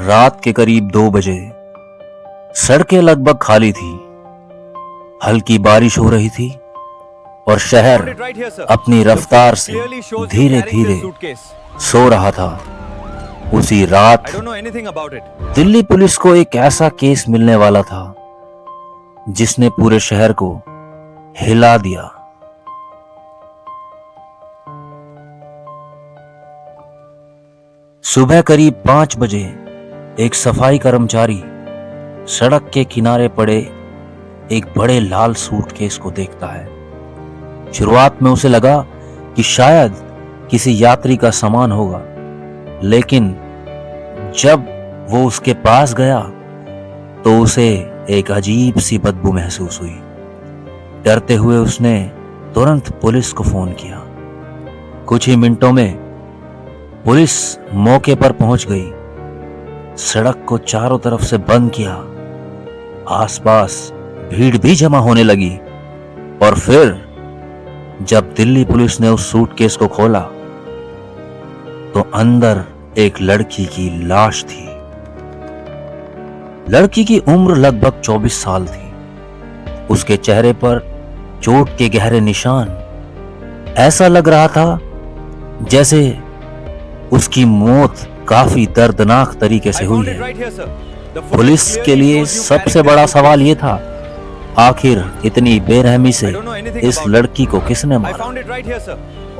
रात के करीब 2 बजे सड़कें लगभग खाली थी। हल्की बारिश हो रही थी और शहर अपनी रफ्तार से धीरे धीरे सो रहा था। उसी रात दिल्ली पुलिस को एक ऐसा केस मिलने वाला था जिसने पूरे शहर को हिला दिया। सुबह करीब 5 बजे एक सफाई कर्मचारी सड़क के किनारे पड़े एक बड़े लाल सूटकेस को देखता है। शुरुआत में उसे लगा कि शायद किसी यात्री का सामान होगा, लेकिन जब वो उसके पास गया तो उसे एक अजीब सी बदबू महसूस हुई। डरते हुए उसने तुरंत पुलिस को फोन किया। कुछ ही मिनटों में पुलिस मौके पर पहुंच गई। सड़क को चारों तरफ से बंद किया। आसपास भीड़ भी जमा होने लगी और फिर जब दिल्ली पुलिस ने उस सूटकेस को खोला तो अंदर एक लड़की की लाश थी। लड़की की उम्र लगभग 24 साल थी। उसके चेहरे पर चोट के गहरे निशान। ऐसा लग रहा था जैसे उसकी मौत काफी दर्दनाक तरीके से हुई है। पुलिस के लिए सबसे बड़ा सवाल यह था, आखिर इतनी बेरहमी से इस लड़की को किसने मारा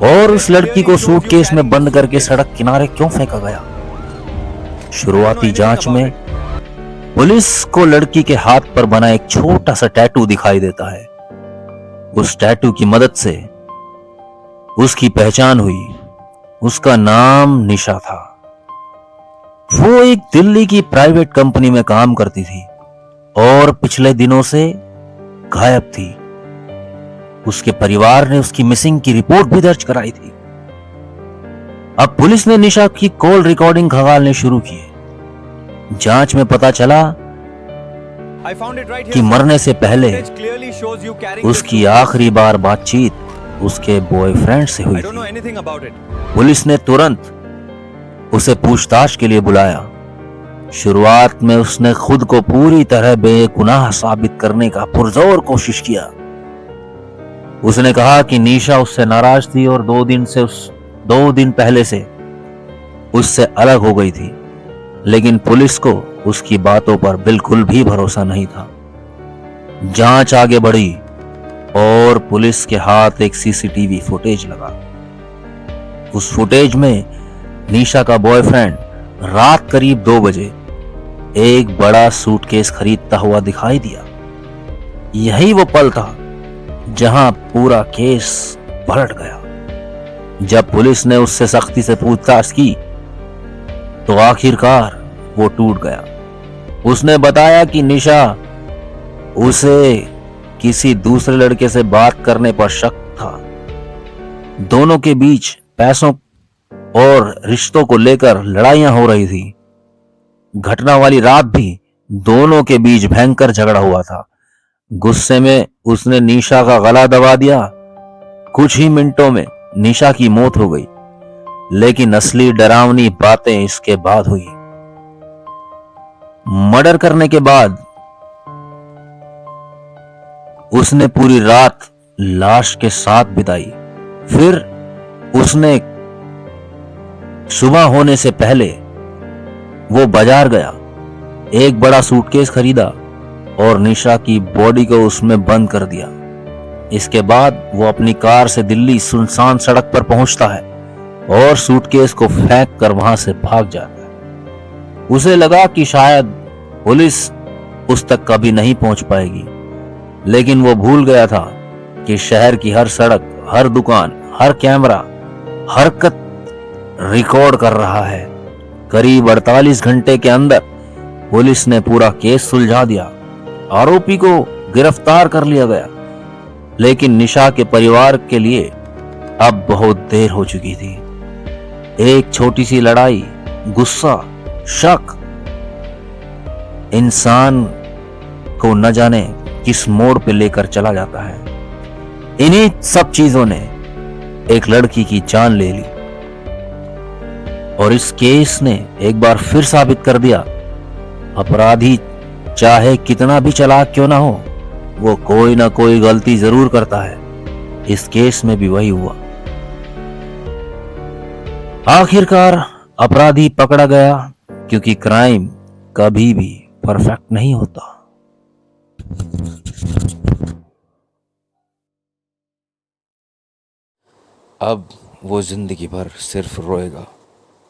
और उस लड़की को सूटकेस में बंद करके सड़क किनारे क्यों फेंका गया। शुरुआती जांच में पुलिस को लड़की के हाथ पर बना एक छोटा सा टैटू दिखाई देता है। उस टैटू की मदद से उसकी पहचान हुई। उसका नाम निशा था। वो एक दिल्ली की प्राइवेट कंपनी में काम करती थी और पिछले दिनों से गायब थी। उसके परिवार ने उसकी मिसिंग की रिपोर्ट भी दर्ज कराई थी। अब पुलिस ने निशा की कॉल रिकॉर्डिंग खंगालने शुरू किए। जांच में पता चला कि मरने से पहले उसकी आखिरी बार बातचीत उसके बॉयफ्रेंड से हुई थी। पुलिस ने तुरंत उसे पूछताछ के लिए बुलाया। शुरुआत में उसने खुद को पूरी तरह बेगुनाह साबित करने का पुरजोर कोशिश किया। उसने कहा कि निशा उससे नाराज थी और 2 दिन पहले से उससे अलग हो गई थी, लेकिन पुलिस को उसकी बातों पर बिल्कुल भी भरोसा नहीं था। जांच आगे बढ़ी और पुलिस के हाथ एक सीसीटीवी फुटेज लगा। उस फुटेज में निशा का बॉयफ्रेंड रात करीब 2 बजे एक बड़ा सूटकेस खरीदता हुआ दिखाई दिया। यही वो पल था जहां पूरा केस पलट गया। जब पुलिस ने उससे सख्ती से पूछताछ की तो आखिरकार वो टूट गया। उसने बताया कि निशा उसे किसी दूसरे लड़के से बात करने पर शक था। दोनों के बीच पैसों और रिश्तों को लेकर लड़ाइयां हो रही थी। घटना वाली रात भी दोनों के बीच भयंकर झगड़ा हुआ था। गुस्से में उसने निशा का गला दबा दिया। कुछ ही मिनटों में निशा की मौत हो गई, लेकिन असली डरावनी बातें इसके बाद हुई। मर्डर करने के बाद उसने पूरी रात लाश के साथ बिताई। फिर उसने सुबह होने से पहले वो बाजार गया, एक बड़ा सूटकेस खरीदा और निशा की बॉडी को उसमें बंद कर दिया। इसके बाद वो अपनी कार से दिल्ली सुनसान सड़क पर पहुंचता है और सूटकेस को फेंक कर वहां से भाग जाता है। उसे लगा कि शायद पुलिस उस तक कभी नहीं पहुंच पाएगी, लेकिन वो भूल गया था कि शहर की हर सड़क, हर दुकान, हर कैमरा हरकत रिकॉर्ड कर रहा है। करीब 48 घंटे के अंदर पुलिस ने पूरा केस सुलझा दिया। आरोपी को गिरफ्तार कर लिया गया, लेकिन निशा के परिवार के लिए अब बहुत देर हो चुकी थी। एक छोटी सी लड़ाई, गुस्सा, शक इंसान को न जाने किस मोड़ पे लेकर चला जाता है। इन्हीं सब चीजों ने एक लड़की की जान ले ली और इस केस ने एक बार फिर साबित कर दिया, अपराधी चाहे कितना भी चालाक क्यों ना हो, वो कोई ना कोई गलती जरूर करता है। इस केस में भी वही हुआ। आखिरकार अपराधी पकड़ा गया, क्योंकि क्राइम कभी भी परफेक्ट नहीं होता। अब वो जिंदगी भर सिर्फ रोएगा।